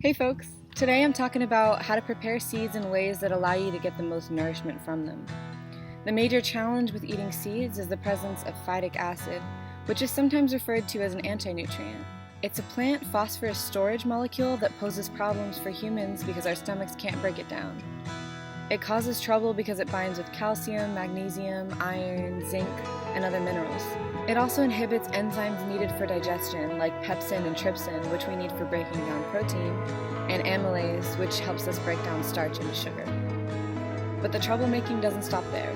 Hey folks! Today I'm talking about how to prepare seeds in ways that allow you to get the most nourishment from them. The major challenge with eating seeds is the presence of phytic acid, which is sometimes referred to as an anti-nutrient. It's a plant phosphorus storage molecule that poses problems for humans because our stomachs can't break it down. It causes trouble because it binds with calcium, magnesium, iron, zinc, and other minerals. It also inhibits enzymes needed for digestion, like pepsin and trypsin, which we need for breaking down protein, and amylase, which helps us break down starch into sugar. But the troublemaking doesn't stop there.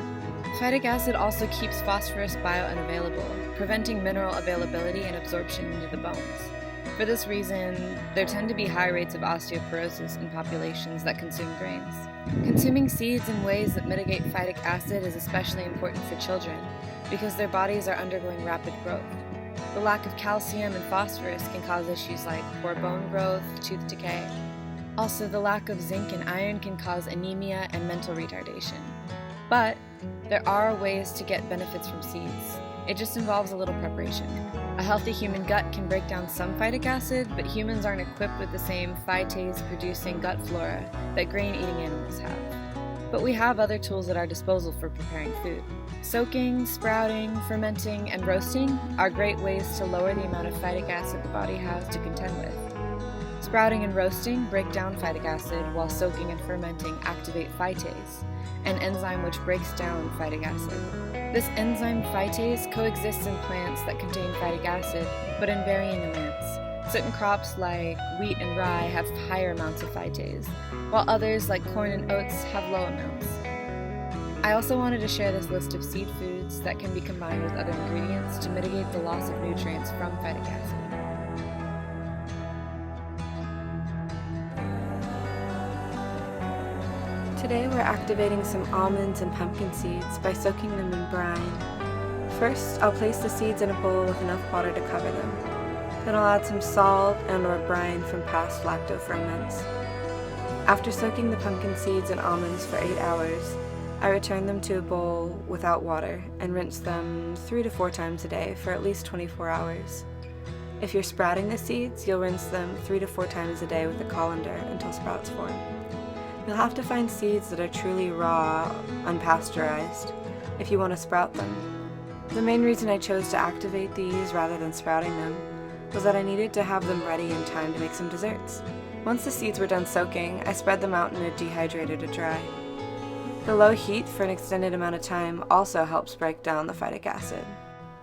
Phytic acid also keeps phosphorus biounavailable, preventing mineral availability and absorption into the bones. For this reason, there tend to be high rates of osteoporosis in populations that consume grains. Consuming seeds in ways that mitigate phytic acid is especially important for children because their bodies are undergoing rapid growth. The lack of calcium and phosphorus can cause issues like poor bone growth, tooth decay. Also, the lack of zinc and iron can cause anemia and mental retardation. But there are ways to get benefits from seeds. It just involves a little preparation. A healthy human gut can break down some phytic acid, but humans aren't equipped with the same phytase-producing gut flora that grain-eating animals have. But we have other tools at our disposal for preparing food. Soaking, sprouting, fermenting, and roasting are great ways to lower the amount of phytic acid the body has to contend with. Sprouting and roasting break down phytic acid, while soaking and fermenting activate phytase, an enzyme which breaks down phytic acid. This enzyme phytase coexists in plants that contain phytic acid, but in varying amounts. Certain crops like wheat and rye have higher amounts of phytase, while others like corn and oats have low amounts. I also wanted to share this list of seed foods that can be combined with other ingredients to mitigate the loss of nutrients from phytic acid. Today we're activating some almonds and pumpkin seeds by soaking them in brine. First, I'll place the seeds in a bowl with enough water to cover them. Then I'll add some salt and/or brine from past lactoferments. After soaking the pumpkin seeds and almonds for 8 hours, I return them to a bowl without water and rinse them 3 to 4 times a day for at least 24 hours. If you're sprouting the seeds, you'll rinse them 3 to 4 times a day with a colander until sprouts form. You'll have to find seeds that are truly raw, unpasteurized, if you want to sprout them. The main reason I chose to activate these rather than sprouting them was that I needed to have them ready in time to make some desserts. Once the seeds were done soaking, I spread them out in a dehydrator to dry. The low heat for an extended amount of time also helps break down the phytic acid.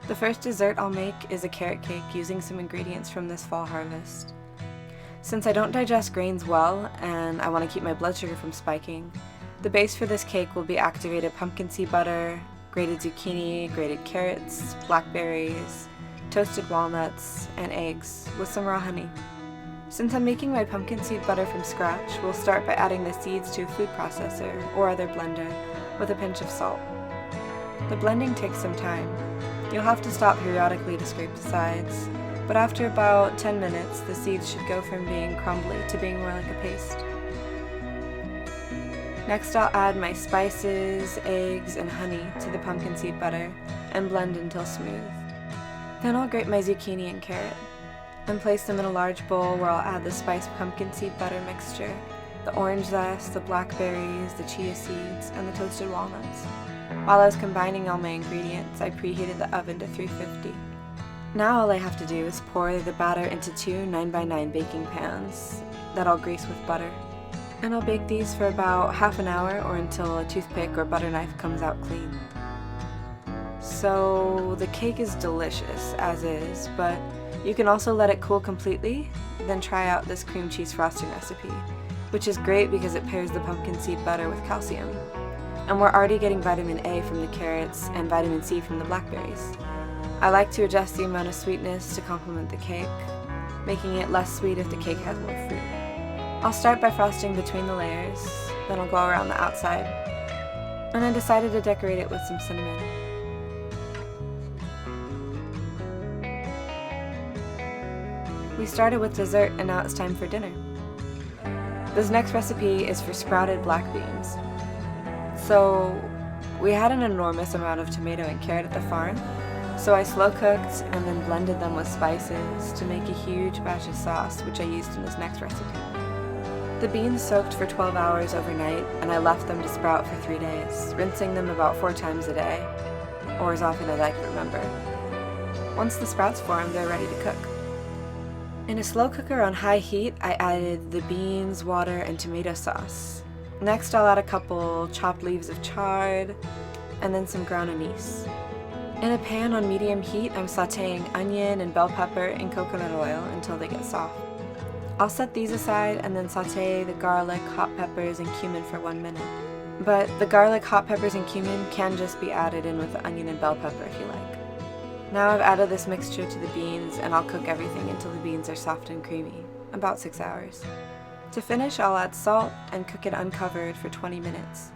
The first dessert I'll make is a carrot cake using some ingredients from this fall harvest. Since I don't digest grains well and I want to keep my blood sugar from spiking, the base for this cake will be activated pumpkin seed butter, grated zucchini, grated carrots, blackberries, toasted walnuts, and eggs with some raw honey. Since I'm making my pumpkin seed butter from scratch, we'll start by adding the seeds to a food processor or other blender with a pinch of salt. The blending takes some time. You'll have to stop periodically to scrape the sides, but after about 10 minutes, the seeds should go from being crumbly to being more like a paste. Next, I'll add my spices, eggs, and honey to the pumpkin seed butter and blend until smooth. Then I'll grate my zucchini and carrot and place them in a large bowl where I'll add the spiced pumpkin seed butter mixture, the orange zest, the blackberries, the chia seeds, and the toasted walnuts. While I was combining all my ingredients, I preheated the oven to 350. Now all I have to do is pour the batter into 2 9x9 baking pans that I'll grease with butter. And I'll bake these for about half an hour or until a toothpick or butter knife comes out clean. So the cake is delicious as is, but you can also let it cool completely, then try out this cream cheese frosting recipe, which is great because it pairs the pumpkin seed butter with calcium. And we're already getting vitamin A from the carrots and vitamin C from the blackberries. I like to adjust the amount of sweetness to complement the cake, making it less sweet if the cake has more fruit. I'll start by frosting between the layers, then I'll go around the outside, and I decided to decorate it with some cinnamon. We started with dessert and now it's time for dinner. This next recipe is for sprouted black beans. So we had an enormous amount of tomato and carrot at the farm, so I slow cooked and then blended them with spices to make a huge batch of sauce, which I used in this next recipe. The beans soaked for 12 hours overnight, and I left them to sprout for 3 days, rinsing them about 4 times a day, or as often as I could remember. Once the sprouts form, they're ready to cook. In a slow cooker on high heat, I added the beans, water, and tomato sauce. Next, I'll add a couple chopped leaves of chard, and then some ground anise. In a pan on medium heat, I'm sauteing onion and bell pepper in coconut oil until they get soft. I'll set these aside and then saute the garlic, hot peppers, and cumin for 1 minute. But the garlic, hot peppers, and cumin can just be added in with the onion and bell pepper if you like. Now I've added this mixture to the beans, and I'll cook everything until the beans are soft and creamy, about 6 hours. To finish, I'll add salt and cook it uncovered for 20 minutes.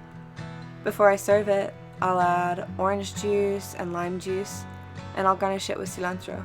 Before I serve it, I'll add orange juice and lime juice, and I'll garnish it with cilantro.